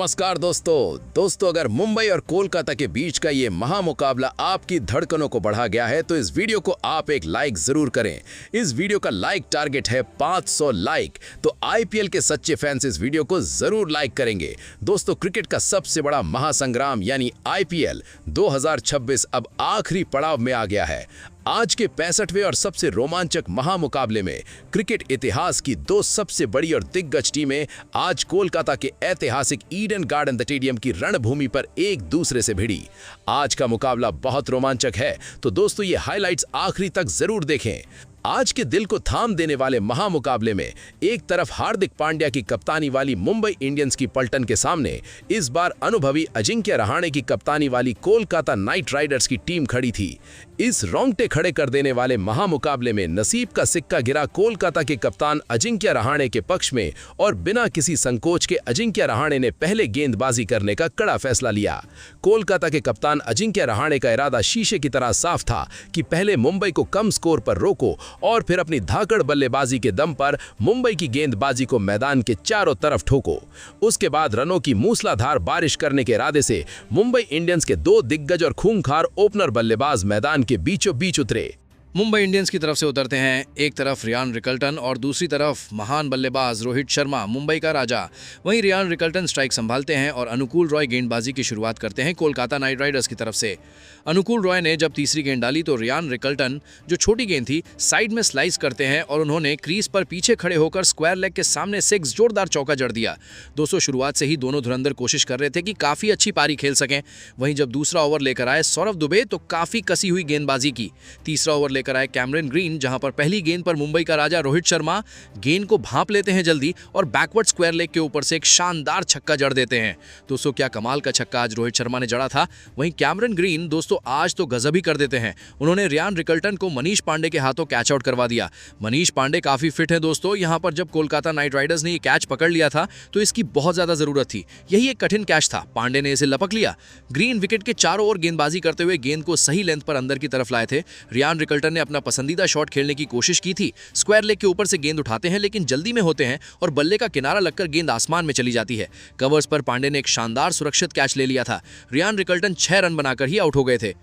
नमस्कार दोस्तों अगर मुंबई और कोलकाता के बीच का ये महामुकाबला आपकी धड़कनों को बढ़ा गया है तो इस वीडियो को आप एक लाइक जरूर करें। इस वीडियो का लाइक टारगेट है 500 लाइक, तो आईपीएल के सच्चे फैंस इस वीडियो को जरूर लाइक करेंगे। दोस्तों, क्रिकेट का सबसे बड़ा महासंग्राम यानी आईपीएल 2026 अब आखिरी पड़ाव में आ गया है। आज के 65वें और सबसे रोमांचक महामुकाबले में क्रिकेट इतिहास की दो सबसे बड़ी और दिग्गज टीमें आज कोलकाता के ऐतिहासिक ईडन गार्डन स्टेडियम की रणभूमि पर एक दूसरे से भिड़ी। आज का मुकाबला बहुत रोमांचक है, तो दोस्तों ये हाइलाइट्स आखिरी तक जरूर देखें। आज के दिल को थाम देने वाले महामुकाबले में एक तरफ हार्दिक पांड्या की कप्तानी वाली मुंबई इंडियंस की पलटन के सामने इस बार अनुभवी अजिंक्य रहाणे की कप्तानी वाली कोलकाता नाइट राइडर्स की टीम खड़ी थी। इस रोंगटे खड़े कर देने वाले महामुकाबले में नसीब का सिक्का गिरा कोलकाता के कप्तान अजिंक्य रहाणे के पक्ष में और बिना किसी संकोच के अजिंक्य रहाणे ने पहले गेंदबाजी करने का कड़ा फैसला लिया। कोलकाता के कप्तान अजिंक्य रहाणे का इरादा शीशे की तरह साफ था कि पहले मुंबई को कम स्कोर पर रोको और फिर अपनी धाकड़ बल्लेबाजी के दम पर मुंबई की गेंदबाजी को मैदान के चारों तरफ ठोको। उसके बाद रनों की मूसलाधार बारिश करने के इरादे से मुंबई इंडियंस के दो दिग्गज और खूंखार ओपनर बल्लेबाज मैदान के बीचों बीच उतरे। मुंबई इंडियंस की तरफ से उतरते हैं एक तरफ रियान रिकल्टन और दूसरी तरफ महान बल्लेबाज रोहित शर्मा, मुंबई का राजा। वहीं रियान रिकल्टन स्ट्राइक संभालते हैं और अनुकूल रॉय गेंदबाजी की शुरुआत करते हैं कोलकाता नाइट राइडर्स की तरफ से। अनुकूल रॉय ने जब तीसरी गेंद डाली तो रियान रिकल्टन जो छोटी गेंद थी साइड में स्लाइस करते हैं और उन्होंने क्रीज पर पीछे खड़े होकर स्क्वायर लेग के सामने 6 जोरदार चौका जड़ दिया। दोस्तों, शुरुआत से ही दोनों धुरंधर कोशिश कर रहे थे कि काफी अच्छी पारी खेल सकें। वहीं जब दूसरा ओवर लेकर आए सौरव दुबे तो काफी कसी हुई गेंदबाजी की। तीसरा ओवर लेकर आए कैमरन ग्रीन, जहां पर पहली गेंद पर मुंबई का राजा रोहित शर्मा गेंद को भांप लेते हैं जल्दी और बैकवर्ड स्क्वायर लेग के ऊपर से एक शानदार छक्का जड़ देते हैं। दोस्तों, क्या कमाल का छक्का आज रोहित शर्मा ने जड़ा था। वहीं कैमरन ग्रीन दोस्तों आज तो गजब ही कर देते हैं। उन्होंने रियान रिकल्टन को मनीष पांडे के हाथों कैच आउट करवा दिया। मनीष पांडे काफी फिट है दोस्तों। यहां पर जब कोलकाता नाइट राइडर्स ने ये कैच पकड़ लिया था तो इसकी बहुत ज्यादा जरूरत थी। यही एक कठिन कैच था, पांडे ने इसे लपक लिया। ग्रीन विकेट के चारों ओर गेंदबाजी करते हुए गेंद को सही लेंथ पर अंदर की तरफ लाए थे। रियान रिकल्टन ने अपना पसंदीदा शॉट खेलने की कोशिश की थी। स्क्वायर लेग के ऊपर से गेंद उठाते हैं लेकिन जल्दी में होते हैं और बल्ले का किनारा लगकर गेंद आसमान में चली जाती है। कवर्स पर पांडे ने एक शानदार सुरक्षित कैच ले लिया था। रियान रिकल्टन 6 रन बनाकर ही आउट हो गए थे।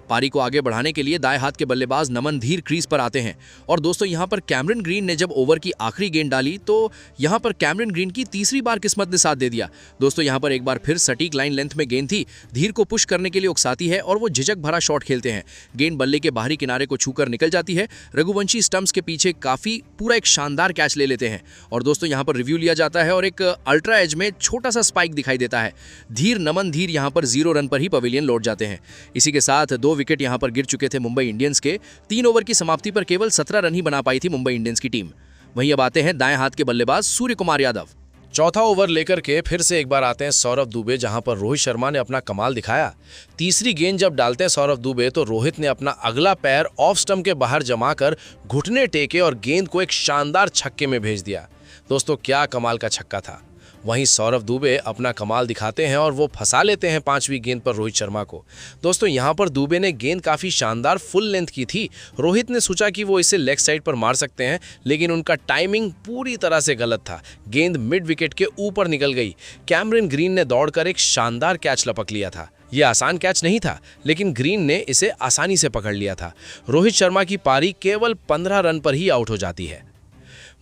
पारी को आगे बढ़ाने के लिए दाएं हाथ के बल्लेबाज नमन धीर क्रीज पर आते हैं और दोस्तों यहां पर कैमरन ग्रीन ने जब ओवर की आखिरी गेंद डाली तो यहां पर कैमरन ग्रीन की तीसरी बार किस्मत ने साथ दे दिया। दोस्तों, यहां पर एक बार फिर सटीक लाइन लेंथ में गेंद थी। धीर को पुश करने के लिए उकसाती है और वो झिझक भरा शॉट खेलते हैं। गेंद बल्ले के बाहरी किनारे को छूकर निकल जाती है। रघुवंशी स्टंप्स के पीछे काफी पूरा एक शानदार कैच ले लेते हैं और दोस्तों यहां पर रिव्यू लिया जाता है और एक अल्ट्रा एज में छोटा सा स्पाइक दिखाई देता है। नमन धीर यहां पर 0 रन पर ही पवेलियन लौट जाते हैं। इसी के साथ 2 विकेट यहां पर गिर चुके थे मुंबई इंडियंस के। 3 ओवर की समाप्ति पर केवल 17 रन ही बना पाई थी मुंबई इंडियंस की टीम। वहीं अब आते हैं दाएं हाथ के बल्लेबाज सूर्य कुमार यादव। चौथा ओवर लेकर के फिर से एक बार आते हैं सौरव दुबे, जहां पर रोहित शर्मा ने अपना कमाल दिखाया। तीसरी गेंद जब डालते हैं सौरव दुबे तो रोहित ने अपना अगला पैर ऑफ स्टंप के बाहर जमाकर घुटने टेके और गेंद को एक शानदार छक्के में भेज दिया। दोस्तों, क्या कमाल का छक्का था। वहीं सौरव दुबे अपना कमाल दिखाते हैं और वो फंसा लेते हैं 5वीं गेंद पर रोहित शर्मा को। दोस्तों, यहां पर दुबे ने गेंद काफी शानदार फुल लेंथ की थी। रोहित ने सोचा कि वो इसे लेग साइड पर मार सकते हैं लेकिन उनका टाइमिंग पूरी तरह से गलत था। गेंद मिड विकेट के ऊपर निकल गई। कैमरन ग्रीन ने दौड़कर एक शानदार कैच लपक लिया था। यह आसान कैच नहीं था लेकिन ग्रीन ने इसे आसानी से पकड़ लिया था। रोहित शर्मा की पारी केवल 15 रन पर ही आउट हो जाती है।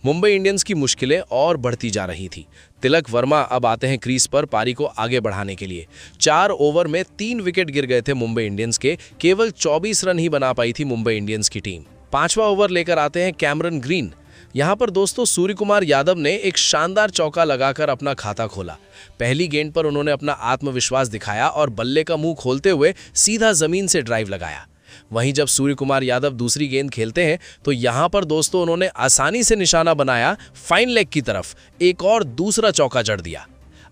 मुंबई इंडियंस की मुश्किलें और बढ़ती जा रही थी। तिलक वर्मा अब आते हैं क्रीज पर पारी को आगे बढ़ाने के लिए। 4 ओवर में 3 विकेट गिर गए थे मुंबई इंडियंस के। केवल 24 रन ही बना पाई थी मुंबई इंडियंस की टीम। 5वां ओवर लेकर आते हैं कैमरन ग्रीन। यहां पर दोस्तों सूर्य कुमार यादव ने एक शानदार चौका लगाकर अपना खाता खोला। पहली गेंद पर उन्होंने अपना आत्मविश्वास दिखाया और बल्ले का मुंह खोलते हुए सीधा जमीन से ड्राइव लगाया। वहीं जब सूर्य कुमार यादव दूसरी गेंद खेलते हैं तो यहां पर दोस्तों उन्होंने आसानी से निशाना बनाया फाइन लेग की तरफ, एक और दूसरा चौका जड़ दिया।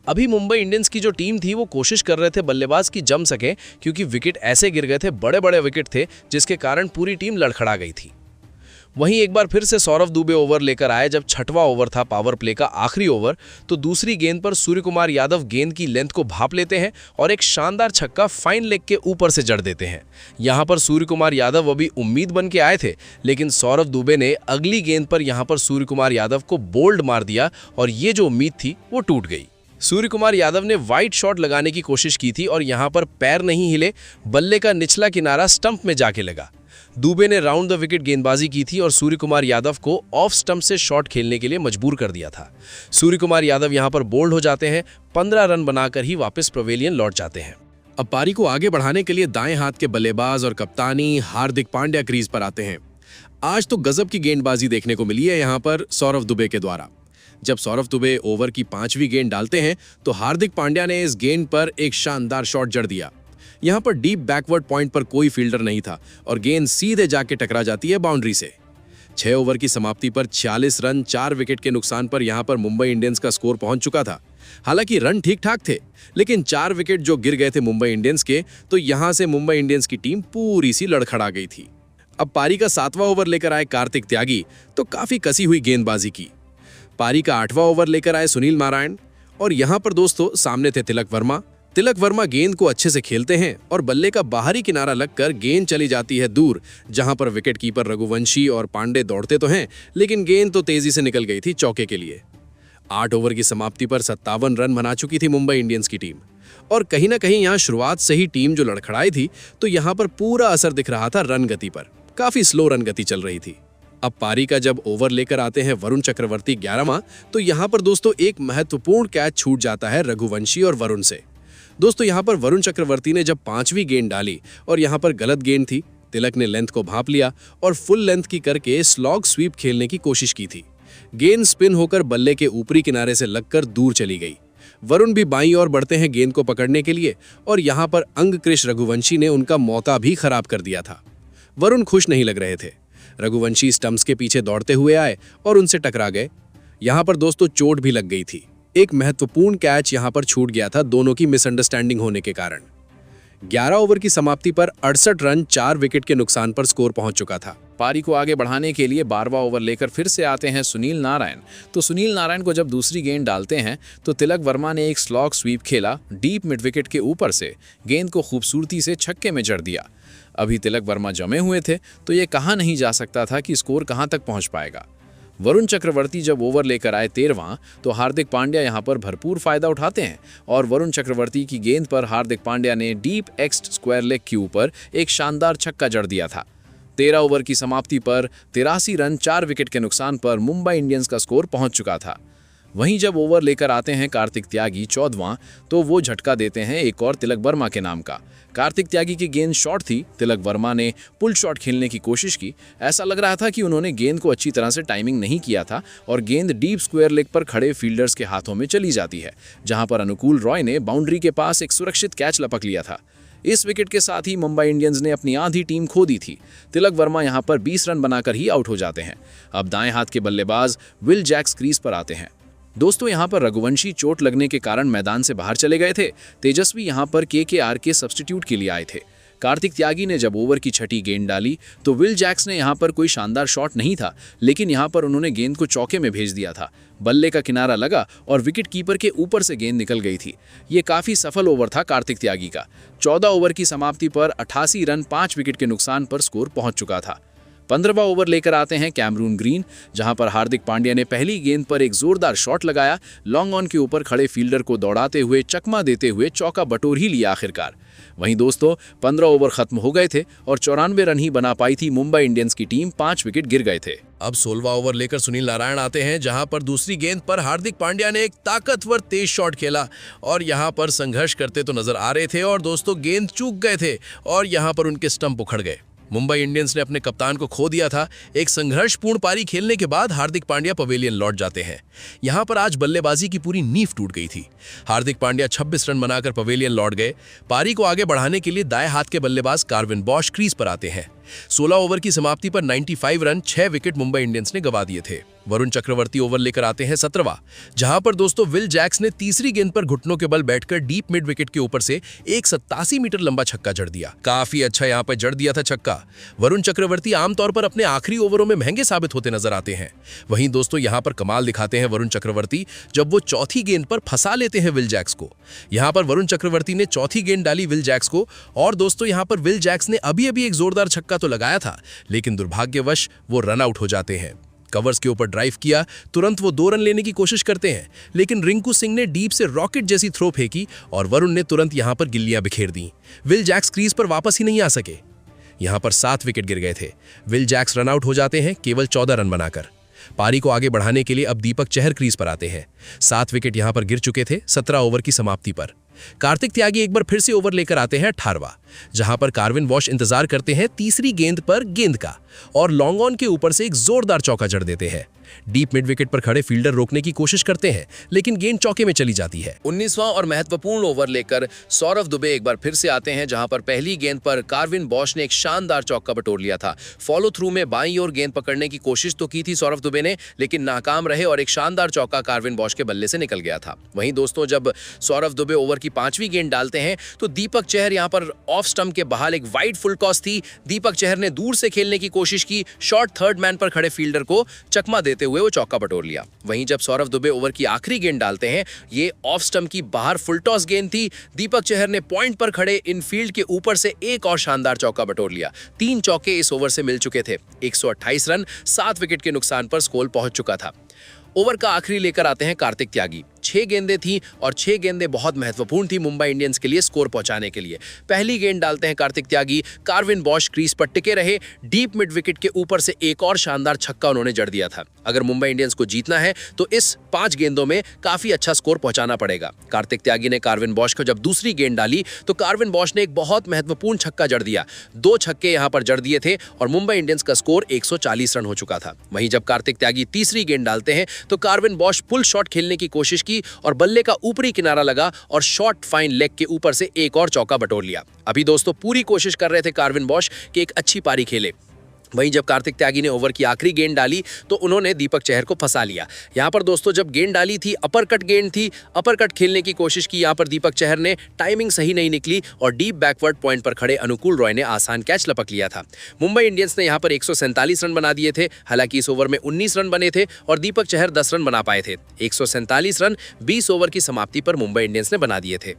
अभी मुंबई इंडियंस की जो टीम थी वो कोशिश कर रहे थे बल्लेबाज की जम सके क्योंकि विकेट ऐसे गिर गए थे, बड़े बड़े विकेट थे जिसके कारण पूरी टीम लड़खड़ा गई थी। वहीं एक बार फिर से सौरव दुबे ओवर लेकर आए। जब 6वां ओवर था पावर प्ले का आखिरी ओवर तो दूसरी गेंद पर सूर्य कुमार यादव गेंद की लेंथ को भांप लेते हैं और एक शानदार छक्का फाइन लेग के ऊपर से जड़ देते हैं। यहां पर सूर्य कुमार यादव अभी उम्मीद बन के आए थे लेकिन सौरव दुबे ने अगली गेंद पर यहां पर सूर्य कुमार यादव को बोल्ड मार दिया और ये जो उम्मीद थी वो टूट गई। सूर्य कुमार यादव ने वाइड शॉट लगाने की कोशिश की थी और यहां पर पैर नहीं हिले, बल्ले का निचला किनारा स्टंप में जाके लगा। दुबे ने राउंड द विकेट गेंदबाजी की थी और सूर्य कुमार यादव को ऑफ स्टंप से शॉट खेलने के लिए मजबूर कर दिया था। सूर्य कुमार यादव यहां पर बोल्ड हो जाते हैं, 15 रन बनाकर ही वापस पवेलियन लौट जाते हैं। अब पारी को आगे बढ़ाने के लिए दाएं हाथ के बल्लेबाज और कप्तानी हार्दिक पांड्या क्रीज पर आते हैं। आज तो गजब की गेंदबाजी देखने को मिली है यहां पर सौरव दुबे के द्वारा। जब सौरव दुबे ओवर की 5वीं गेंद डालते हैं तो हार्दिक पांड्या ने इस गेंद पर एक शानदार शॉट जड़ दिया। यहां पर डीप बैकवर्ड पॉइंट पर कोई फील्डर नहीं था और गेंद सीधे जाके टकरा जाती है बाउंड्री से। 6 ओवर की समाप्ति पर 46 रन 4 विकेट के नुकसान पर यहां पर मुंबई इंडियंस का स्कोर पहुंच चुका था। हालांकि रन ठीक ठाक थे, लेकिन 4 विकेट जो गिर गए थे मुंबई इंडियंस के, तो यहां से मुंबई इंडियंस की टीम पूरी सी लड़खड़ा गई थी। अब पारी का 7वां ओवर लेकर आए कार्तिक त्यागी तो काफी कसी हुई गेंदबाजी की। पारी का 8वां ओवर लेकर आए सुनील नारायण और यहां पर दोस्तों सामने थे तिलक वर्मा। तिलक वर्मा गेंद को अच्छे से खेलते हैं और बल्ले का बाहरी किनारा लगकर गेंद चली जाती है दूर, जहां पर विकेट कीपर रघुवंशी और पांडे दौड़ते तो हैं, लेकिन गेंद तो तेजी से निकल गई थी चौके के लिए। 8 ओवर की समाप्ति पर 57 रन बना चुकी थी मुंबई इंडियंस की टीम और कहीं ना कहीं यहां शुरुआत से ही टीम जो लड़खड़ाई थी, तो यहां पर पूरा असर दिख रहा था रन गति पर। काफी स्लो रन गति चल रही थी। अब पारी का जब ओवर लेकर आते हैं वरुण चक्रवर्ती 11वां, तो यहां पर दोस्तों एक महत्वपूर्ण कैच छूट जाता है रघुवंशी और वरुण से। दोस्तों यहां पर वरुण चक्रवर्ती ने जब 5वीं गेंद डाली और यहां पर गलत गेंद थी, तिलक ने लेंथ को भांप लिया और फुल लेंथ की करके स्लॉग स्वीप खेलने की कोशिश की थी। गेंद स्पिन होकर बल्ले के ऊपरी किनारे से लगकर दूर चली गई। वरुण भी बाईं ओर बढ़ते हैं गेंद को पकड़ने के लिए और यहां पर अंग कृष रघुवंशी ने उनका मौका भी खराब कर दिया था। वरुण खुश नहीं लग रहे थे। रघुवंशी स्टंप्स के पीछे दौड़ते हुए आए और उनसे टकरा गए। यहां पर दोस्तों चोट भी लग गई थी। एक महत्वपूर्ण कैच यहां पर छूट गया था दोनों की मिसअंडरस्टैंडिंग होने के कारण। 11 ओवर की समाप्ति पर 68 रन 4 विकेट के नुकसान पर स्कोर पहुंच चुका था। पारी को आगे बढ़ाने के लिए 12वां ओवर लेकर फिर से आते हैं सुनील नारायण। तो सुनील नारायण को जब दूसरी गेंद डालते हैं तो तिलक वर्मा ने एक स्लॉग स्वीप खेला, डीप मिड विकेट के ऊपर से गेंद को खूबसूरती से छक्के में जड़ दिया। अभी तिलक वर्मा जमे हुए थे तो ये कहा नहीं जा सकता था कि स्कोर कहां तक पहुंच पाएगा। वरुण चक्रवर्ती जब ओवर लेकर आए 13वां, तो हार्दिक पांड्या यहां पर भरपूर फायदा उठाते हैं और वरुण चक्रवर्ती की गेंद पर हार्दिक पांड्या ने डीप एक्स स्क्वायर लेग के ऊपर एक शानदार छक्का जड़ दिया था। 13 ओवर की समाप्ति पर 83 रन 4 विकेट के नुकसान पर मुंबई इंडियंस का स्कोर पहुंच चुका था। वहीं जब ओवर लेकर आते हैं कार्तिक त्यागी 14वां, तो वो झटका देते हैं एक और तिलक वर्मा के नाम का। कार्तिक त्यागी की गेंद शॉर्ट थी, तिलक वर्मा ने पुल शॉट खेलने की कोशिश की। ऐसा लग रहा था कि उन्होंने गेंद को अच्छी तरह से टाइमिंग नहीं किया था और गेंद डीप स्क्वायर लेग पर खड़े फील्डर्स के हाथों में चली जाती है, जहां पर अनुकूल रॉय ने बाउंड्री के पास एक सुरक्षित कैच लपक लिया था। इस विकेट के साथ ही मुंबई इंडियंस ने अपनी आधी टीम खो दी थी। तिलक वर्मा यहां पर 20 रन बनाकर ही आउट हो जाते हैं। अब दाएं हाथ के बल्लेबाज विल जैक्स क्रीज पर आते हैं। दोस्तों यहां पर रघुवंशी चोट लगने के कारण मैदान से बाहर चले गए थे। तेजस्वी यहां पर केकेआर के सब्स्टिट्यूट के लिए आए थे। कार्तिक त्यागी ने जब ओवर की 6ठी गेंद डाली तो विल जैक्स ने यहां पर कोई शानदार शॉट नहीं था, लेकिन यहां पर उन्होंने गेंद को चौके में भेज दिया था। बल्ले का किनारा लगा और विकेट कीपर के ऊपर से गेंद निकल गई थी। ये काफी सफल ओवर था कार्तिक त्यागी का। 14 ओवर की समाप्ति पर 88 रन 5 विकेट के नुकसान पर स्कोर पहुंच चुका था। 15वां ओवर लेकर आते हैं कैमरून ग्रीन, जहां पर हार्दिक पांड्या ने पहली गेंद पर एक जोरदार शॉट लगाया। लॉन्ग ऑन के ऊपर खड़े फील्डर को दौड़ाते हुए चकमा देते हुए चौका बटोर ही लिया आखिरकार। वहीं दोस्तों 15 ओवर खत्म हो गए थे और 94 रन ही बना पाई थी मुंबई इंडियंस की टीम। 5 विकेट गिर गए थे। अब 16वां ओवर लेकर सुनील नारायण आते हैं, जहां पर दूसरी गेंद पर हार्दिक पांड्या ने एक ताकतवर तेज शॉट खेला और यहां पर संघर्ष करते तो नजर आ रहे थे और दोस्तों गेंद चूक गए थे और यहां पर उनके स्टंप उखड़ गए। मुंबई इंडियंस ने अपने कप्तान को खो दिया था। एक संघर्षपूर्ण पारी खेलने के बाद हार्दिक पांड्या पवेलियन लौट जाते हैं। यहां पर आज बल्लेबाजी की पूरी नींव टूट गई थी। हार्दिक पांड्या 26 रन बनाकर पवेलियन लौट गए। पारी को आगे बढ़ाने के लिए दाएं हाथ के बल्लेबाज कार्विन बॉश क्रीज पर आते हैं। 16 ओवर की समाप्ति पर 95 रन 6 विकेट मुंबई इंडियंस ने गंवा दिए थे। वरुण चक्रवर्ती ओवर लेकर आते हैं 17वां, जहां पर दोस्तों विल जैक्स ने तीसरी गेंद पर घुटनों के बल बैठकर डीप मिड विकेट के ऊपर से एक 87 मीटर लंबा छक्का जड़ दिया। काफी अच्छा यहां पर जड़ दिया था छक्का। वरुण चक्रवर्ती आमतौर पर अपने आखिरी ओवरों में महंगे साबित होते नजर आते हैं। वहीं दोस्तों यहां पर कमाल दिखाते हैं वरुण चक्रवर्ती, जब वो चौथी गेंद पर फंसा लेते हैं विल जैक्स को। यहां पर वरुण चक्रवर्ती ने चौथी गेंद डाली विल जैक्स को और दोस्तों यहां पर विल जैक्स ने अभी एक जोरदार छक्का तो लगाया था, लेकिन दुर्भाग्यवश वो रन आउट हो जाते हैं। कवर्स के ऊपर ड्राइव किया, तुरंत वो 2 रन लेने की कोशिश करते हैं, लेकिन रिंकू सिंह ने डीप से रॉकेट जैसी थ्रो फेंकी और वरुण ने तुरंत यहां पर गिल्लियां बिखेर दी। विल जैक्स क्रीज पर वापस ही नहीं आ सके। यहां पर 7 विकेट गिर गए थे। विल जैक्स रन आउट हो जाते हैं केवल 14 रन बनाकर। पारी को आगे बढ़ाने के लिए अब दीपक चहर क्रीज पर आते हैं। 7 विकेट यहां पर गिर चुके थे 17 ओवर की समाप्ति पर। कार्तिक त्यागी एक बार फिर से ओवर लेकर आते हैं 18वां, जहां पर कार्विन बॉश इंतजार करते हैं तीसरी गेंद पर गेंद का और लॉन्ग ऑन के ऊपर से एक जोरदार चौका जड़ देते हैं। डीप मिड विकेट पर खड़े फील्डर रोकने की कोशिश करते हैं, लेकिन गेंद चौके में चली जाती है। 19वां और महत्वपूर्ण ओवर लेकर सौरव दुबे एक बार फिर से आते हैं, जहां पर पहली गेंद पर कार्विन बॉश ने एक शानदार चौका बटोर लिया था। फॉलो थ्रू में बाईं ओर गेंद पकड़ने की कोशिश तो की थी सौरव दुबे ने, लेकिन नाकाम रहे और एक शानदार चौका कार्विन बॉश के बल्ले से निकल गया था। वहीं दोस्तों, जब सौरव दुबे ओवर की 5वीं गेंद डालते हैं तो दीपक चहर यहां पर ऑफ स्टंप के बाहर एक वाइड फुल टॉस थी। दीपक चहर ने दूर से खेलने की कोशिश की, शॉर्ट थर्ड मैन पर खड़े फील्डर को चकमा देते हुए वो चौका बटोर लिया। वहीं जब सौरव दुबे ओवर की आखिरी गेंद डालते हैं, ये ऑफ स्टंप की बाहर फुल टॉस गेंद थी। दीपक चहर ने पॉइंट पर खड़े इन फील्ड के ऊपर से एक और शानदार चौका बटोर लिया। 3 चौके इस ओवर से मिल चुके थे। 128 रन 7 विकेट के नुकसान पर स्कोर पहुंच चुका था। ओवर का आखिरी लेकर आते हैं कार्तिक त्यागी। 6 गेंदें थी और 6 गेंदें बहुत महत्वपूर्ण थी मुंबई इंडियंस के लिए स्कोर पहुंचाने के लिए। पहली गेंद डालते हैं Kartik Tyagi, Corvin Bosch crease पर टिके रहे, डीप मिड विकेट के ऊपर से एक और शानदार छक्का उन्होंने जड़ दिया था। अगर मुंबई इंडियंस को जीतना है तो इस 5 गेंदों में काफी अच्छा स्कोर पहुंचाना पड़ेगा। कार्तिक त्यागी ने कार्विन बॉश को जब दूसरी गेंद डाली तो कार्विन बॉश ने एक बहुत महत्वपूर्ण छक्का जड़ दिया। 2 छक्के यहां पर जड़ दिए थे और मुंबई इंडियंस का स्कोर 140 रन हो चुका था। वहीं जब कार्तिक त्यागी तीसरी गेंद डालते हैं तो कार्विन बॉश पुल शॉट खेलने की कोशिश की और बल्ले का ऊपरी किनारा लगा और शॉर्ट फाइन लेग के ऊपर से एक और चौका बटोर लिया। अभी दोस्तों पूरी कोशिश कर रहे थे कार्विन बॉश कि एक अच्छी पारी खेले। वहीं जब कार्तिक त्यागी ने ओवर की आखिरी गेंद डाली तो उन्होंने दीपक चहर को फंसा लिया। यहां पर दोस्तों जब गेंद डाली थी, अपर कट गेंद थी, अपर कट खेलने की कोशिश की यहां पर दीपक चहर ने, टाइमिंग सही नहीं निकली और डीप बैकवर्ड पॉइंट पर खड़े अनुकूल रॉय ने आसान कैच लपक लिया था। मुंबई इंडियंस ने यहां पर 147 रन बना दिए थे। हालांकि इस ओवर में 19 रन बने थे और दीपक चहर 10 रन बना पाए थे। 147 रन 20 ओवर की समाप्ति पर मुंबई इंडियंस ने बना दिए थे।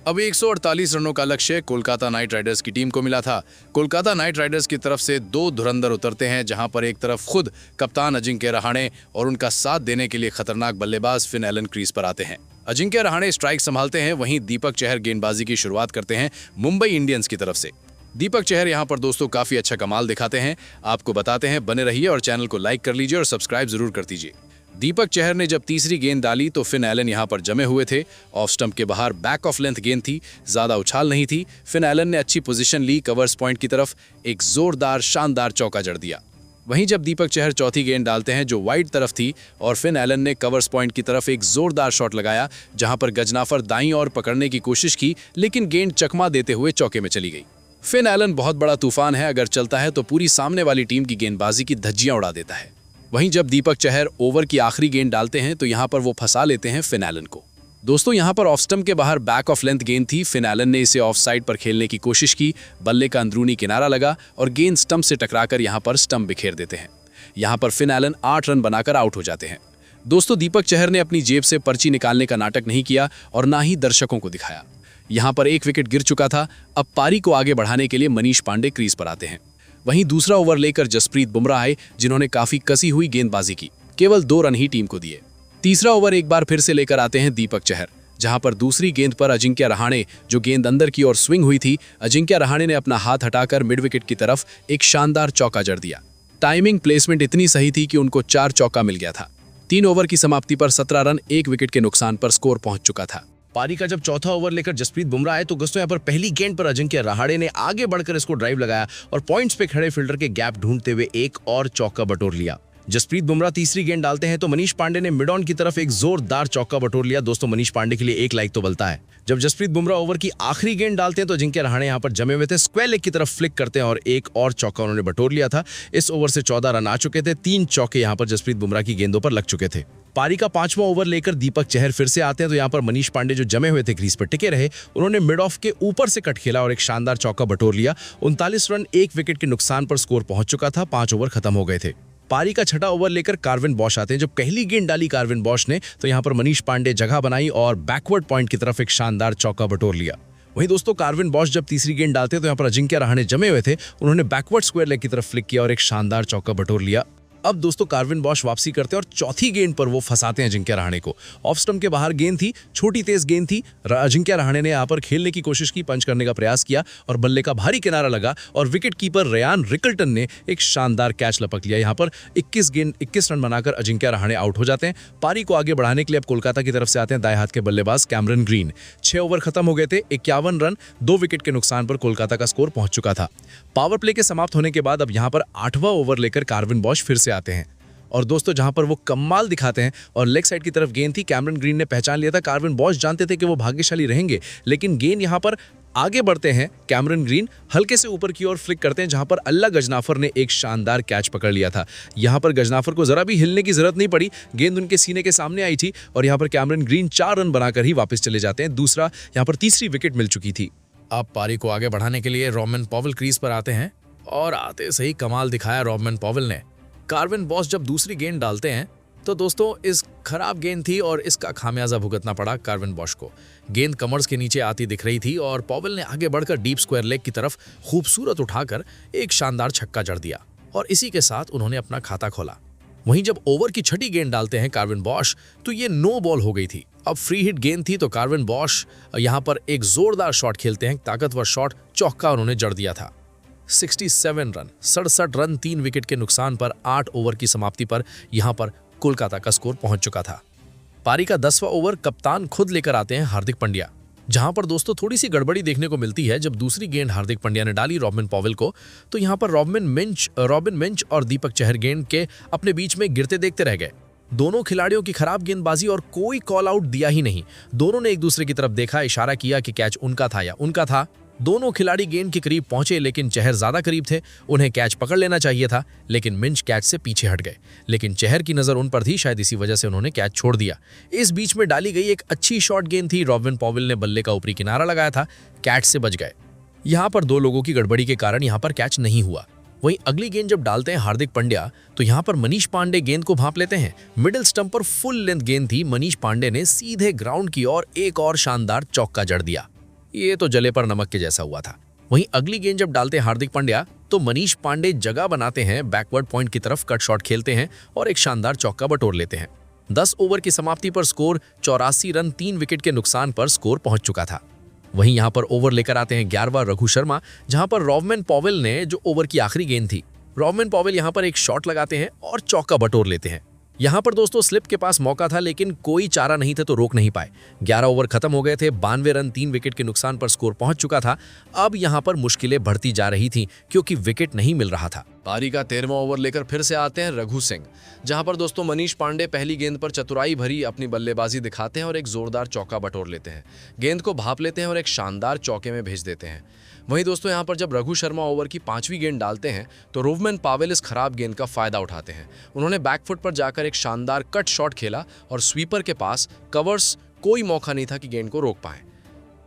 अब 148 रनों का लक्ष्य कोलकाता नाइट राइडर्स की टीम को मिला था। कोलकाता नाइट राइडर्स की तरफ से 2 धुरंधर उतरते हैं, जहां पर एक तरफ खुद कप्तान अजिंक्य रहाणे और उनका साथ देने के लिए खतरनाक बल्लेबाज फिन एलन क्रीज पर आते हैं। अजिंक्य रहाणे स्ट्राइक संभालते हैं, वहीं दीपक चहर गेंदबाजी की शुरुआत करते हैं मुंबई इंडियंस की तरफ से। दीपक चहर यहां पर दोस्तों काफी अच्छा कमाल दिखाते हैं। आपको बताते हैं, बने रहिए और चैनल को लाइक कर लीजिए और सब्सक्राइब जरूर कर दीजिए। दीपक चहर ने जब तीसरी गेंद डाली तो फिन एलन यहां पर जमे हुए थे। ऑफ स्टंप के बाहर बैक ऑफ लेंथ गेंद थी, ज्यादा उछाल नहीं थी। फिन एलन ने अच्छी पोजीशन ली, कवर्स पॉइंट की तरफ एक जोरदार शानदार चौका जड़ दिया। वहीं जब दीपक चहर चौथी गेंद डालते हैं जो वाइड तरफ थी और फिन एलन ने कवर्स पॉइंट की तरफ एक जोरदार शॉट लगाया, जहां पर गजनाफर दाईं ओर पकड़ने की कोशिश की, लेकिन गेंद चकमा देते हुए चौके में चली गई। फिन एलन बहुत बड़ा तूफान है, अगर चलता है तो पूरी सामने वाली टीम की गेंदबाजी की धज्जियां उड़ा देता है। वहीं जब दीपक चहर ओवर की आखिरी गेंद डालते हैं तो यहां पर वो फंसा लेते हैं फिन एलन को। दोस्तों यहां पर ऑफ स्टंप के बाहर बैक ऑफ लेंथ गेंद थी। फिन एलन ने इसे ऑफ साइड पर खेलने की कोशिश की, बल्ले का अंदरूनी किनारा लगा और गेंद स्टंप से टकराकर यहां पर स्टंप बिखेर देते हैं। यहां पर फिन एलन 8 रन बनाकर आउट हो जाते हैं। दोस्तों दीपक चहर ने अपनी जेब से पर्ची निकालने का नाटक नहीं किया और ना ही दर्शकों को दिखाया। यहां पर 1 विकेट गिर चुका था। अब पारी को आगे बढ़ाने के लिए मनीष पांडे क्रीज पर आते हैं। वहीं दूसरा ओवर लेकर जसप्रीत बुमराह आए, जिन्होंने काफी कसी हुई गेंदबाजी की, केवल 2 रन ही टीम को दिए। तीसरा ओवर एक बार फिर से लेकर आते हैं दीपक चहर, जहां पर दूसरी गेंद पर अजिंक्य रहाणे, जो गेंद अंदर की ओर स्विंग हुई थी, अजिंक्य रहाणे ने अपना हाथ हटाकर मिड विकेट की तरफ एक शानदार चौका जड़ दिया। टाइमिंग प्लेसमेंट इतनी सही थी कि उनको 4 चौका मिल गया था। 3 ओवर की समाप्ति पर 17 रन 1 विकेट के नुकसान पर स्कोर पहुंच चुका था। पारी का जब चौथा ओवर लेकर जसप्रीत बुमराह आए तो दोस्तों यहाँ पर पहली गेंद पर अजिंक्य रहाणे ने आगे बढ़कर इसको ड्राइव लगाया और पॉइंट्स पे खड़े फील्डर के गैप ढूंढते हुए एक और चौका बटोर लिया। जसप्रीत बुमराह तीसरी गेंद डालते हैं तो मनीष पांडे ने मिड ऑन की तरफ एक जोरदार चौका बटोर लिया। दोस्तों मनीष पांडे के लिए 1 लाइक तो बनता है। जब जसप्रीत बुमराह ओवर की आखिरी गेंद डालते हैं तो अजिंक्य रहाणे यहाँ पर जमे हुए थे, स्क्वायर लेग की तरफ फ्लिक करते हैं और एक और चौका उन्होंने बटोर लिया था। इस ओवर से 14 रन आ चुके थे। 3 चौके यहाँ पर जसप्रीत बुमराह की गेंदों पर लग चुके थे। पारी का 5वां ओवर लेकर दीपक चहर फिर से आते हैं तो यहाँ पर मनीष पांडे जो जमे हुए थे क्रीज पर टिके रहे, उन्होंने मिड ऑफ के ऊपर से कट खेला और एक शानदार चौका बटोर लिया। 39 रन 1 विकेट के नुकसान पर स्कोर पहुंच चुका था। 5 ओवर खत्म हो गए थे। पारी का 6वां ओवर लेकर कार्विन बॉश आते हैं। जब पहली गेंद डाली कार्विन बॉश ने तो यहाँ पर मनीष पांडे जगह बनाई और बैकवर्ड पॉइंट की तरफ एक शानदार चौका बटोर लिया। वहीं दोस्तों कार्विन बॉश जब तीसरी गेंद डालते हैं तो यहाँ पर अजिंक्य रहाणे जमे हुए थे, उन्होंने बैकवर्ड स्क्वायर लेग की तरफ फ्लिक किया और एक शानदार चौका बटोर लिया। अब दोस्तों कार्विन बॉश वापसी करते हैं और चौथी गेंद पर वो फंसाते हैं अजिंक्य रहाणे को। ऑफ स्टंप के बाहर गेंद थी, छोटी तेज गेंद थी। अजिंक्य रहाणे ने यहाँ पर खेलने की कोशिश की, पंच करने का प्रयास किया और बल्ले का भारी किनारा लगा और विकेट कीपर रियान रिकल्टन ने एक शानदार कैच लपक लिया। यहाँ पर 21 रन बनाकर अजिंक्य रहाणे आउट हो जाते हैं। पारी को आगे बढ़ाने के लिए अब कोलकाता की तरफ से आते हैं दाएं हाथ के बल्लेबाज कैमरन ग्रीन। 6 ओवर खत्म हो गए थे, 51 रन, 2 विकेट के नुकसान पर कोलकाता का स्कोर पहुंच चुका था। पावर प्ले के समाप्त होने के बाद अब यहाँ पर 8वां ओवर लेकर कार्विन बॉश फिर से आते हैं और दोस्तों जहां पर वो कमाल दिखाते हैं और लेग साइड की तरफ गेंद थी। कैमरन ग्रीन ने पहचान लिया था, कार्विन बॉश जानते थे कि वो भाग्यशाली रहेंगे, लेकिन गेंद यहां पर आगे बढ़ते हैं। कैमरन ग्रीन हल्के से ऊपर की ओर फ्लिक करते हैं जहां पर अल्लाह गजनाफर ने एक शानदार कैच पकड़ लिया था। यहां पर गजनाफर को जरा भी हिलने की जरूरत नहीं पड़ी, गेंद उनके सीने के सामने आई थी और यहां पर कैमरन ग्रीन 4 रन बनाकर ही वापस चले जाते हैं। यहां पर तीसरी विकेट मिल चुकी थी। अब पारी को आगे बढ़ाने के लिए रॉबमैन पॉवेल क्रीज पर आते हैं और आते सही कमाल दिखाया रॉबमैन पॉवेल ने। कार्विन बॉश जब दूसरी गेंद डालते हैं तो दोस्तों इस खराब गेंद थी और इसका खामियाजा भुगतना पड़ा कार्विन बॉश को। गेंद कमर्स के नीचे आती दिख रही थी और पॉवेल ने आगे बढ़कर डीप स्क्वायर लेग की तरफ खूबसूरत उठाकर एक शानदार छक्का जड़ दिया और इसी के साथ उन्होंने अपना खाता खोला। वहीं जब ओवर की छठी गेंद डालते हैं कार्विन बॉश तो ये नो बॉल हो गई थी। अब फ्री हिट गेंद थी तो कार्विन बॉश यहाँ पर एक जोरदार शॉट खेलते हैं, ताकतवर शॉट, चौका उन्होंने जड़ दिया था। 67 रन, 67 रन, 3 विकेट के नुकसान पर 8 ओवर की समाप्ति पर यहां पर कोलकाता का स्कोर पहुंच चुका था। पारी का 10वां ओवर कप्तान खुद लेकर आते हैं हार्दिक पांड्या। जहां पर दोस्तों थोड़ी सी गड़बड़ी देखने को मिलती है। जब दूसरी गेंद हार्दिक पांड्या ने डाली रॉबिन पॉवेल को तो यहां पर रॉबिन मिंच और दीपक चहर गेंद के अपने बीच में गिरते देखते रह गए। दोनों खिलाड़ियों की खराब गेंदबाजी और कोई कॉल आउट दिया ही नहीं। दोनों ने एक दूसरे की तरफ देखा, इशारा किया कि कैच उनका था या उनका था। दोनों खिलाड़ी गेंद के करीब पहुंचे लेकिन चहर ज्यादा करीब थे, उन्हें कैच पकड़ लेना चाहिए था, लेकिन मिंच कैच से पीछे हट गए। लेकिन चहर की नजर उन पर थी, शायद इसी वजह से उन्होंने कैच छोड़ दिया। इस बीच में डाली गई एक अच्छी शॉर्ट गेंद थी, रॉबिन पॉवेल ने बल्ले का ऊपरी किनारा लगाया था, कैच से बच गए। यहां पर 2 लोगों की गड़बड़ी के कारण यहां पर कैच नहीं हुआ। वहीं अगली गेंद जब डालते हैं हार्दिक पांड्या तो यहां पर मनीष पांडे गेंद को भांप लेते हैं। मिडिल स्टंप पर फुल लेंथ गेंद थी, मनीष पांडे ने सीधे ग्राउंड की ओर एक और शानदार चौका जड़ दिया। ये तो जले पर नमक के जैसा हुआ था। वहीं अगली गेंद जब डालते हैं हार्दिक पांड्या तो मनीष पांडे जगह बनाते हैं, बैकवर्ड पॉइंट की तरफ कट शॉट खेलते हैं और एक शानदार चौका बटोर लेते हैं। 10 ओवर की समाप्ति पर स्कोर 84 रन, 3 विकेट के नुकसान पर स्कोर पहुंच चुका था। वहीं यहां पर ओवर लेकर आते हैं 11वां रघु शर्मा, जहां पर रॉबमैन पॉवेल ने जो ओवर की आखिरी गेंद थी, रॉबमैन पॉवेल यहां पर एक शॉट लगाते हैं और चौका बटोर लेते हैं। यहां पर दोस्तों स्लिप के पास मौका था लेकिन कोई चारा नहीं थे तो रोक नहीं पाए। 11 ओवर खत्म हो गए थे, 92 रन, 3 विकेट के नुकसान पर स्कोर पहुंच चुका था। अब यहां पर मुश्किलें बढ़ती जा रही थी क्योंकि विकेट नहीं मिल रहा था। पारी का 13वां ओवर लेकर फिर से आते हैं रघु सिंह, जहां पर दोस्तों मनीष पांडे पहली गेंद पर चतुराई भरी अपनी बल्लेबाजी दिखाते हैं और एक जोरदार चौका बटोर लेते हैं। गेंद को भाप लेते हैं और एक शानदार चौके में भेज देते हैं। वहीं दोस्तों यहां पर जब रघु शर्मा ओवर की 5वीं गेंद डालते हैं तो रॉबमैन पॉवेल इस खराब गेंद का फायदा उठाते हैं। उन्होंने बैकफुट पर जाकर एक शानदार कट शॉट खेला और स्वीपर के पास कवर्स कोई मौका नहीं था कि गेंद को रोक पाए।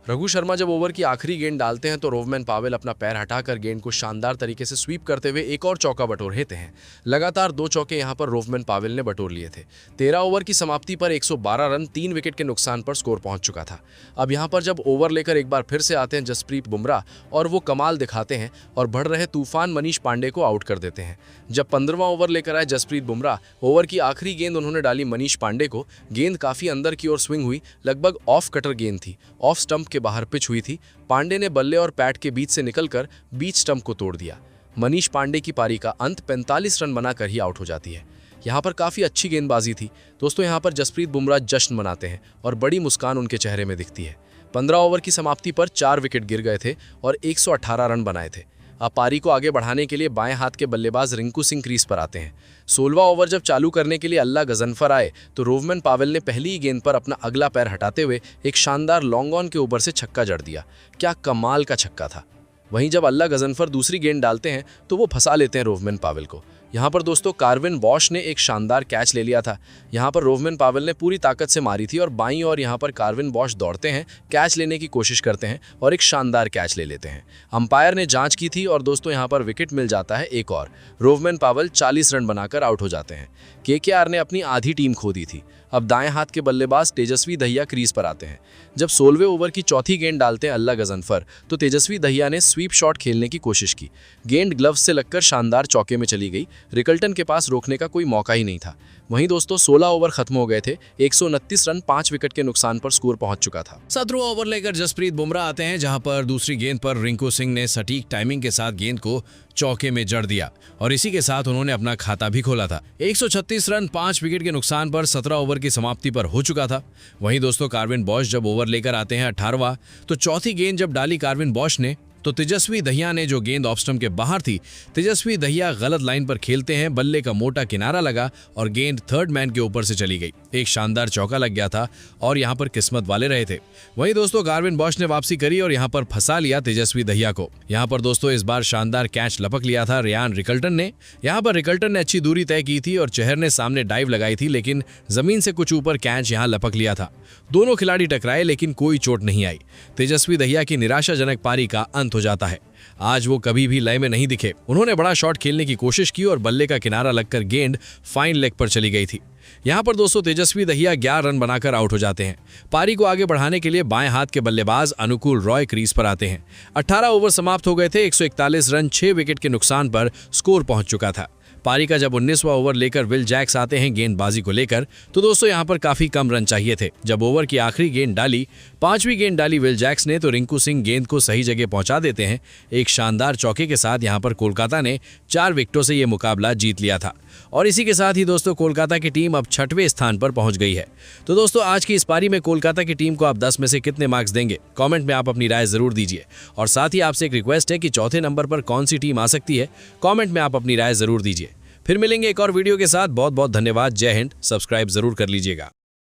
रघु शर्मा जब ओवर की आखिरी गेंद डालते हैं तो रॉबमैन पॉवेल अपना पैर हटाकर गेंद को शानदार तरीके से स्वीप करते हुए एक और चौका बटोर लेते हैं। लगातार 2 चौके यहां पर रॉबमैन पॉवेल ने बटोर लिए थे। 13 ओवर की समाप्ति पर 112 रन, 3 विकेट के नुकसान पर स्कोर पहुंच चुका था। अब यहां पर जब ओवर लेकर एक बार फिर से आते हैं जसप्रीत बुमराह और वो कमाल दिखाते हैं और बढ़ रहे तूफान मनीष पांडे को आउट कर देते हैं। जब 15वां ओवर लेकर आए जसप्रीत बुमराह, ओवर की आखिरी गेंद उन्होंने डाली मनीष पांडे को। गेंद काफी अंदर की ओर स्विंग हुई, लगभग ऑफ कटर गेंद थी, ऑफ स्टंप के बाहर पिच हुई थी। पांडे ने बल्ले और पैड के बीच से निकलकर बीच स्टंप को तोड़ दिया। मनीष पांडे की पारी का अंत 45 रन बनाकर ही आउट हो जाती है। यहां पर काफी अच्छी गेंदबाजी थी दोस्तों। यहां पर जसप्रीत बुमराह जश्न मनाते हैं और बड़ी मुस्कान उनके चेहरे में दिखती है। 15 ओवर की समाप्ति पर 4 विकेट गिर गए थे और 118 रन बनाए थे। अब पारी को आगे बढ़ाने के लिए बाएं हाथ के बल्लेबाज रिंकू सिंह क्रीज पर आते हैं। 16वां ओवर जब चालू करने के लिए अल्लाह गजनफर आए तो रॉबमैन पॉवेल ने पहली ही गेंद पर अपना अगला पैर हटाते हुए एक शानदार लॉन्ग ऑन के ऊपर से छक्का जड़ दिया। क्या कमाल का छक्का था। वहीं जब अल्लाह गजनफर दूसरी गेंद डालते हैं तो वो फंसा लेते हैं रॉबमैन पॉवेल को। यहाँ पर दोस्तों कार्विन बॉश ने एक शानदार कैच ले लिया था। यहाँ पर रॉबमैन पॉवेल ने पूरी ताकत से मारी थी और बाईं ओर यहाँ पर कार्विन बॉश दौड़ते हैं, कैच लेने की कोशिश करते हैं और एक शानदार कैच ले लेते हैं। अंपायर ने जांच की थी और दोस्तों यहाँ पर विकेट मिल जाता है एक और। रॉबमैन पॉवेल 40 रन बनाकर आउट हो जाते हैं। केकेआर ने अपनी आधी टीम खो दी थी। अब दाएं हाथ के बल्लेबाज तेजस्वी दहिया क्रीज पर आते हैं। जब 16वें ओवर की चौथी गेंद डालते हैं अल्लाह गजनफर, तो तेजस्वी दहिया ने स्वीप शॉट खेलने की कोशिश की। गेंद ग्लव्स से लगकर शानदार चौके में चली गई। रिकल्टन के पास रोकने का कोई मौका ही नहीं था। वहीं दोस्तों 16 ओवर खत्म हो गए थे। 129 रन 5 विकेट के नुकसान पर स्कोर पहुंच चुका था। 17वां ओवर लेकर जसप्रीत बुमराह आते हैं, जहां पर दूसरी गेंद पर रिंकू सिंह ने सटीक टाइमिंग के साथ गेंद को चौके में जड़ दिया और इसी के साथ उन्होंने अपना खाता भी खोला था। 136 रन 5 विकेट के नुकसान पर 17 ओवर की समाप्ति पर हो चुका था। वहीं दोस्तों कार्विन बॉश जब ओवर लेकर आते हैं 18वां, तो चौथी गेंद जब डाली कार्विन बॉश ने, तो तेजस्वी दहिया ने जो गेंद ऑफ स्टंप के बाहर थी, तेजस्वी दहिया गलत लाइन पर खेलते हैं, बल्ले का मोटा किनारा लगा और गेंद थर्ड मैन के ऊपर से चली गई। एक शानदार चौका लग गया था और यहां पर किस्मत वाले रहे थे। वहीं दोस्तों कार्विन बॉश ने वापसी करी और यहां पर फंसा लिया तेजस्वी दहिया को। यहां पर दोस्तों इस बार शानदार कैच लपक लिया था रियान रिकल्टन ने। यहां पर रिकल्टन ने अच्छी दूरी तय की थी और चहर ने सामने डाइव लगाई थी, लेकिन जमीन से कुछ ऊपर कैच यहां लपक लिया था। दोनों खिलाड़ी टकराए लेकिन कोई चोट नहीं आई। तेजस्वी दहिया की निराशाजनक पारी का अंत हो जाता है। आज वो कभी भी लय में नहीं दिखे। उन्होंने बड़ा शॉट खेलने की कोशिश की और बल्ले का किनारा लगकर गेंद फाइन लेग पर चली गई थी। यहां पर दोस्तों तेजस्वी दहिया 11 रन बनाकर आउट हो जाते हैं। पारी को आगे बढ़ाने के लिए बाएं हाथ के बल्लेबाज अनुकूल रॉय क्रीज पर आते हैं। 18 ओवर समाप्त हो गए थे। 141 रन 6 विकेट के नुकसान पर स्कोर पहुंच चुका था। पारी का जब 19वां ओवर लेकर विल जैक्स आते हैं गेंदबाजी को लेकर, तो दोस्तों यहां पर काफी कम रन चाहिए थे। जब ओवर की आखिरी गेंद डाली, 5वीं गेंद डाली विल जैक्स ने, तो रिंकू सिंह गेंद को सही जगह पहुंचा देते हैं। एक शानदार चौके के साथ यहां पर कोलकाता ने 4 विकेटों से यह मुकाबला जीत लिया था और इसी के साथ ही दोस्तों कोलकाता की टीम अब 6वें स्थान पर पहुंच गई है। तो दोस्तों आज की इस पारी में कोलकाता की टीम को आप 10 में से कितने मार्क्स देंगे? कमेंट में आप अपनी राय जरूर दीजिए और साथ ही आपसे एक रिक्वेस्ट है कि चौथे नंबर पर कौन सी टीम आ सकती है, कमेंट में आप अपनी राय जरूर दीजिए। फिर मिलेंगे एक और वीडियो के साथ। बहुत बहुत धन्यवाद। जय हिंद। सब्सक्राइब जरूर कर लीजिएगा।